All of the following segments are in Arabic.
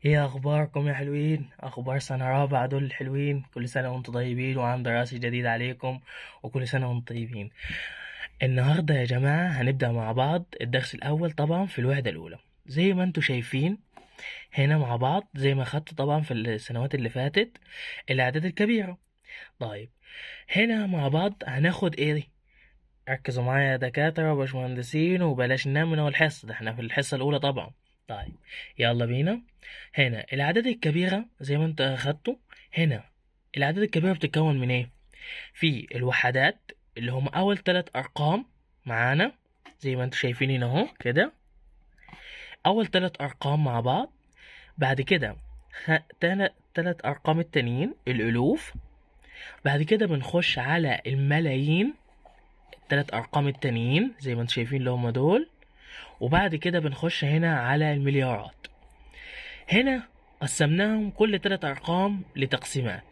ايه اخباركم يا حلوين؟ اخبار سنة رابعة دول الحلوين، كل سنة وانتم طيبين وعام دراسي جديد عليكم، وكل سنة وانتم طيبين. النهاردة يا جماعة هنبدأ مع بعض الدرس الاول طبعا في الوحدة الاولى. زي ما انتم شايفين هنا مع بعض، زي ما خدت طبعا في السنوات اللي فاتت الاعداد الكبيرة. طيب هنا مع بعض هناخد ايه؟ ركزوا معايا يا دكاترة وباشمهندسين، وبلاش ننام من أول حصة، ده احنا في الحصة الأولى طبعا. طيب يلا بينا. هنا الأعداد الكبيرة زي ما انت أخدته. هنا الأعداد الكبيرة بتتكون من ايه؟ في الوحدات اللي هم أول 3 أرقام معانا، زي ما انتوا شايفين هنا اهو كده، أول 3 أرقام مع بعض. بعد كده تلات أرقام التانيين الألوف. بعد كده بنخش على الملايين، ال3 أرقام التانيين زي ما انتوا شايفين اللي هم دول. وبعد كده بنخش هنا على المليارات. هنا قسمناهم كل 3 أرقام لتقسيمات.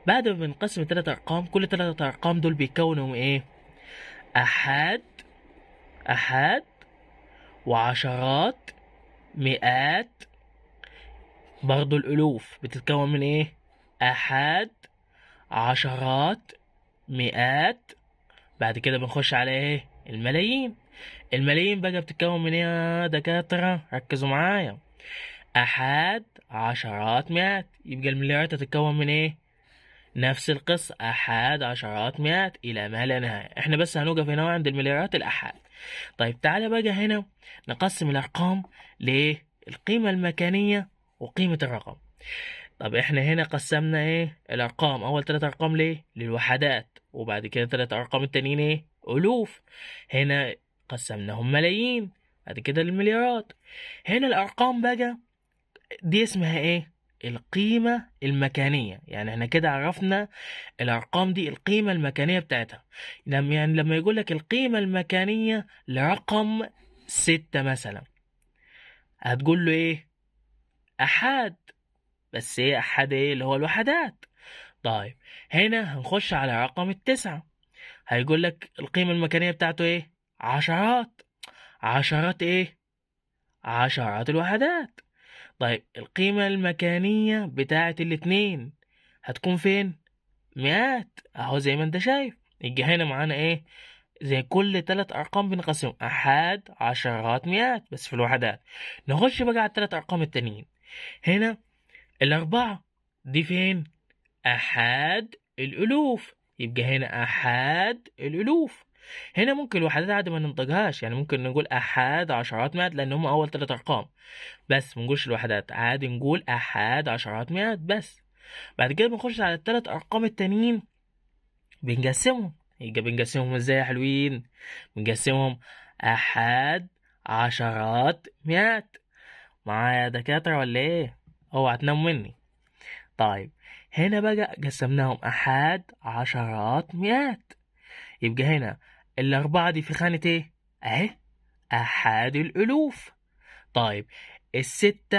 بعد ما بنقسم ال3 أرقام، كل 3 أرقام دول بيكونوا من ايه؟ أحاد، أحاد وعشرات، مئات. برضو الألوف بتتكون من ايه؟ أحاد، عشرات، مئات. بعد كده بنخش على ايه؟ الملايين. الملايين بقى بتتكون من ايه يا دكاترة؟ ركزوا معايا. أحاد، عشرات، مئات. يبقى المليارات هتتكون من ايه؟ نفس القصة، أحاد، عشرات، مئات إلى ما لا نهاية. احنا بس هنوقف هنا عند المليارات الأحاد. طيب تعالى بقى هنا نقسم الأرقام للقيمة المكانية وقيمة الرقم. طب احنا هنا قسمنا ايه الأرقام؟ أول 3 أرقام ليه؟ للوحدات. وبعد كده 3 أرقام التانيين ايه؟ ألوف. هنا قسمناهم ملايين، بعد كده للمليارات. هنا الأرقام بقى دي اسمها ايه؟ القيمة المكانية. يعني احنا كده عرفنا الأرقام دي القيمة المكانية بتاعتها. لما يقول لك القيمة المكانية لرقم 6 مثلا، هتقول له ايه؟ أحاد. بس ايه أحاد؟ ايه اللي هو الوحدات. طيب هنا هنخش على رقم ال9، هيقول لك القيمة المكانية بتاعته ايه؟ عشرات. عشرات ايه؟ عشرات الوحدات. طيب القيمة المكانية بتاعة الاتنين هتكون فين؟ مئات، اهو زي ما انت شايف. يجي هنا معانا ايه؟ زي كل 3 أرقام بنقسم أحاد، عشرات، مئات، بس في الوحدات. نخش بقى على ال3 أرقام التانيين. هنا الأربعة دي فين؟ أحاد الألوف. يبقى هنا أحاد الألوف. هنا ممكن الوحدات عادي ما ننطقهاش، يعني ممكن نقول أحاد، عشرات، مئات، لأن هم أول 3 أرقام. بس منقولش الوحدات، عادي نقول أحاد، عشرات، مئات بس. بعد كده بنخش على ال3 أرقام التانيين بنقسمهم. يبقى بنقسمهم ازاي يا حلوين؟ بنقسمهم أحاد، عشرات، مئات. معايا يا دكاترة ولا ايه؟ اوعى تنام مني. طيب هنا بقى قسمناهم أحاد، عشرات، مئات. يبقى هنا الأربعة دي في خانة ايه؟ اهي أحاد الألوف. طيب ال6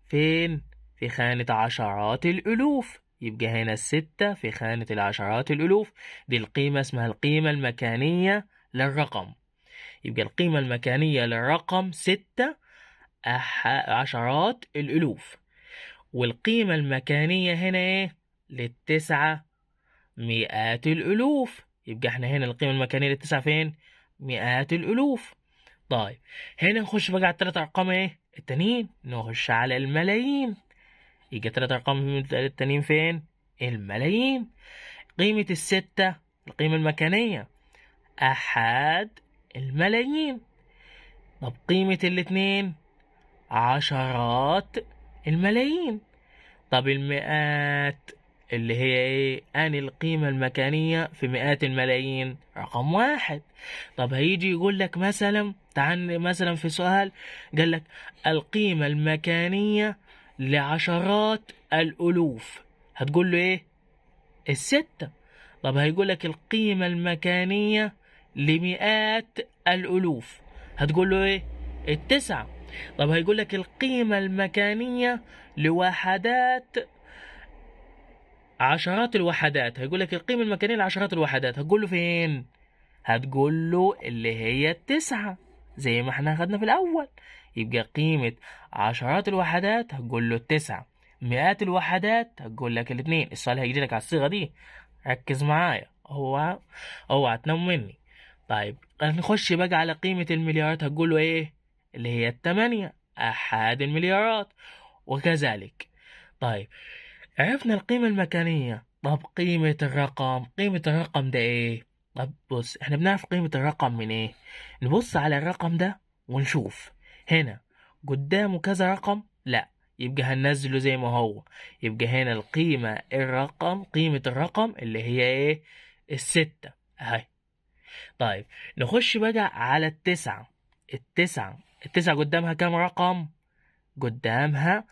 فين؟ في خانة عشرات الألوف. يبقى هنا ال6 في خانة العشرات الألوف. دي القيمة اسمها القيمة المكانية للرقم. يبقى القيمة المكانية للرقم 6 عشرات الألوف. والقيمة المكانية هنا ايه؟ لل9 مئات الألوف. يبقى احنا هنا القيمة المكانية لل9 فين؟ مئات الألوف. طيب هنا نخش بقى على ال3 أرقام ايه التانيين، نخش على الملايين. يجي 3 أرقام التانيين فين؟ الملايين. قيمة ال6 القيمة المكانية أحاد الملايين. طب قيمة الاتنين عشرات الملايين. طب المئات اللي هي ايه؟ اني القيمة المكانية في مئات الملايين رقم 1. طب هيجي يقول لك مثلا، تعال مثلا في سؤال قال لك القيمة المكانية لعشرات الألوف، هتقول له ايه؟ ال6. طب هيقول لك القيمة المكانية لمئات الألوف، هتقول له ايه؟ ال9. طب هيقول لك القيمة المكانية لوحدات عشرات الوحدات، هيقول لك القيمة المكانية لعشرات الوحدات، هتقول له فين؟ هتقول له اللي هي ال9، زي ما احنا خدنا في الأول. يبقى قيمة عشرات الوحدات هتقول له 9، مئات الوحدات هتقول لك 2. السؤال هيجي لك على الصيغة دي، ركز معايا، اوعى تنام مني. طيب نخش بقى على قيمة المليارات، هتقول له ايه؟ اللي هي 8 أحاد المليارات، وكذلك. طيب عرفنا القيمة المكانية. طب قيمة الرقم ده ايه؟ طب بص، احنا بنعرف قيمة الرقم من ايه؟ نبص على الرقم ده ونشوف هنا قدامه كذا رقم، لا، يبقى هننزله زي ما هو. يبقى هنا قيمة الرقم اللي هي ايه؟ الستة اهي. طيب نخش بقى على التسعة قدامها كام رقم؟ قدامها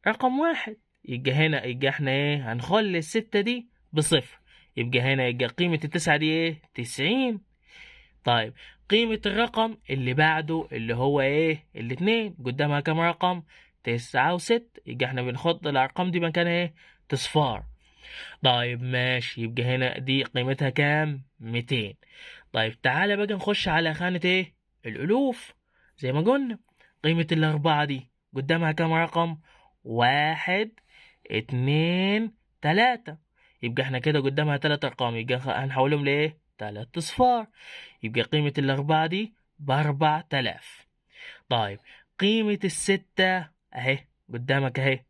رقم واحد. يبقى احنا ايه؟ هنخلي الستة دي بصفر. يبقى قيمة التسعة دي ايه؟ 90. طيب قيمة الرقم اللي بعده اللي هو ايه؟ الاتنين قدامها كام رقم؟ 9 و6. يبقى احنا بنحط الارقام دي مكان ايه؟ تصفار. طيب ماشي، يبقى هنا دي قيمتها كام؟ 200. طيب تعالى بقى نخش على خانة ايه؟ الألوف. زي ما قلنا قيمة الأربعة دي قدامها كام رقم؟ 1 2 3. يبقى احنا كده قدامها 3 أرقام، يبقى هنحولهم لإيه؟ 3 أصفار. يبقى قيمة الأربعة دي ب4000. طيب قيمة الستة أهي قدامك أهي،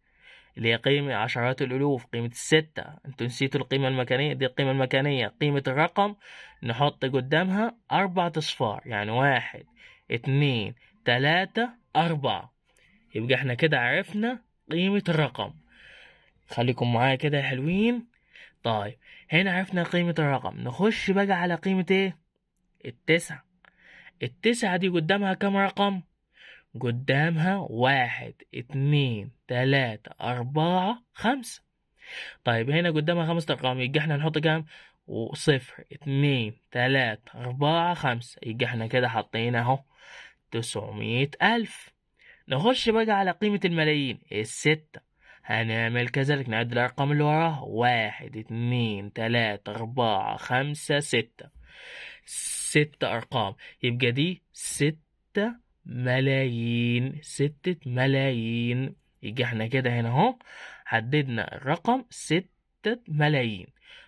اللي هي قيمة عشرات الألوف. قيمة الستة، انتوا نسيتوا القيمة المكانية، دي القيمة المكانية. قيمة الرقم نحط قدامها 4 أصفار، يعني 1 2 3 4. يبقى احنا كده عرفنا قيمة الرقم. خليكم معايا كده يا حلوين. طيب هنا عرفنا قيمة الرقم، نخش بقى على قيمة ايه؟ التسعة. التسعة دي قدامها كام رقم؟ قدامها 1 2 3 4 5. طيب هنا قدامها 5 أرقام، يبقى احنا نحط كام؟ وصفر 2 3 4 5. يبقى احنا كده حطينا اهو 900,000. نخش بقى على قيمة الملايين، الستة. هنعمل كذلك، نعد الأرقام اللي وراها: 1 2 3 4 5 6. 6 أرقام، يبقى دي 6 ملايين، 6 ملايين. يبقى احنا كده هنا اهو حددنا الرقم 6 ملايين.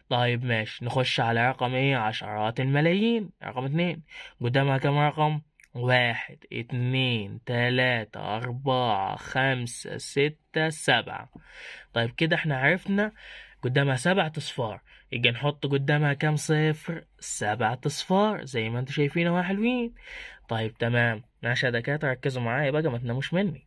طيب ماشي، نخش على رقم ايه؟ عشرات الملايين، رقم 2. قدامها كام رقم؟ 1 2 3 4 5 6 7. طيب كده احنا عرفنا قدامها 7 أصفار، يبقى نحط قدامها كام صفر؟ 7 أصفار زي ما انتوا شايفين اهو يا حلوين. طيب تمام، ماشي يا دكاترة، ركزوا معايا بقى ما تناموش مني.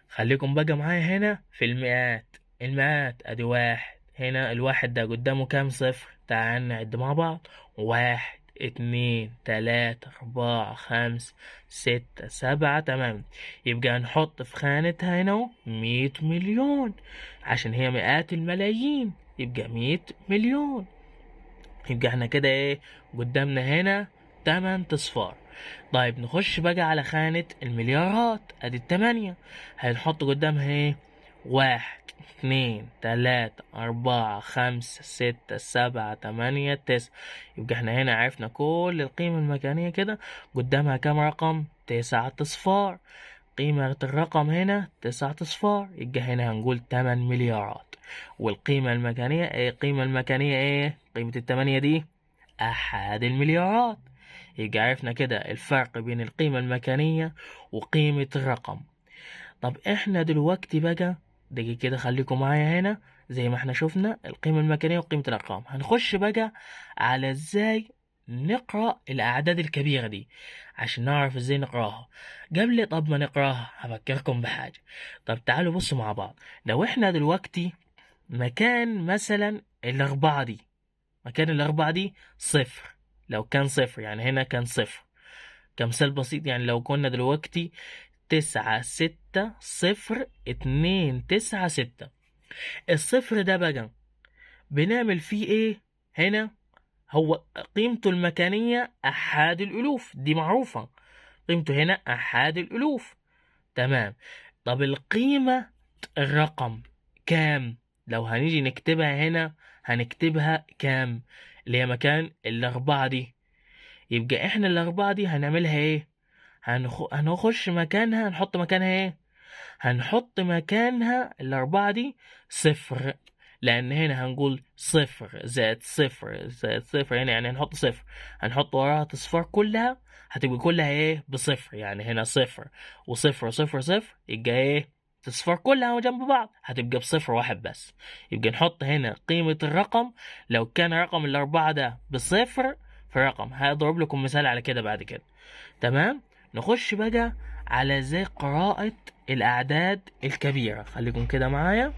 خليكم بقى معايا هنا في المئات. المئات ادي 1. هنا الواحد ده قدامه كام صفر؟ تعال نعد مع بعض: 1 2 3 4 5 6 7 تمام. يبقى هنحط في خانتها هنا 100 مليون، عشان هي مئات الملايين، يبقى 100 مليون. يبقى احنا كده ايه؟ قدامنا هنا 8 أصفار. طيب نخش بقى على خانة المليارات، ادي 8. هنحط قدامها ايه؟ 1 2 3 4 5 6 7 8 9. يبقى احنا هنا عرفنا كل القيمة المكانية كده. قدامها كام رقم؟ 9 أصفار. قيمة الرقم هنا 9 أصفار، يبقى هنا هنقول 8 مليارات. والقيمة المكانية ايه؟ قيمة ال8 دي أحد المليارات. يبقى عرفنا كده الفرق بين القيمة المكانية وقيمة الرقم. طب احنا دلوقتي بقى دقيقة كده، خليكم معايا هنا. زي ما احنا شفنا القيمة المكانية وقيمة الأرقام، هنخش بقى على ازاي نقرأ الأعداد الكبيرة دي عشان نعرف ازاي نقراها. طب ما نقراها هفكركم بحاجة. طب تعالوا بصوا مع بعض. لو احنا دلوقتي مكان مثلا الأربعة دي صفر، لو كان صفر يعني هنا كان صفر، كمثال بسيط يعني لو كنا دلوقتي 9 6 0 2 9 6. الصفر ده بقى بنعمل فيه ايه هنا؟ هو قيمته المكانية أحاد الألوف، دي معروفة، قيمته هنا أحاد الألوف. تمام. طب القيمة الرقم كام؟ لو هنيجي نكتبها هنا هنكتبها كام؟ اللي هي مكان الأربعة دي. يبقى احنا الأربعة دي هنعملها ايه؟ هنخش مكانها، نحط مكانها ايه؟ هنحط مكانها الأربعة دي صفر، لأن هنا هنقول صفر زائد صفر زائد صفر هنا، يعني هنحط صفر، هنحط وراها تصفار كلها، هتبقى كلها ايه؟ بصفر. يعني هنا صفر وصفر وصفر صفر، يبقى ايه؟ تصفار كلها جنب بعض هتبقى بصفر واحد بس. يبقى نحط هنا قيمة الرقم، لو كان رقم الأربعة ده بصفر في رقم. هضرب لكم مثال على كده بعد كده. تمام. نخش بقى على زي قراءة الأعداد الكبيرة. خليكم كده معايا.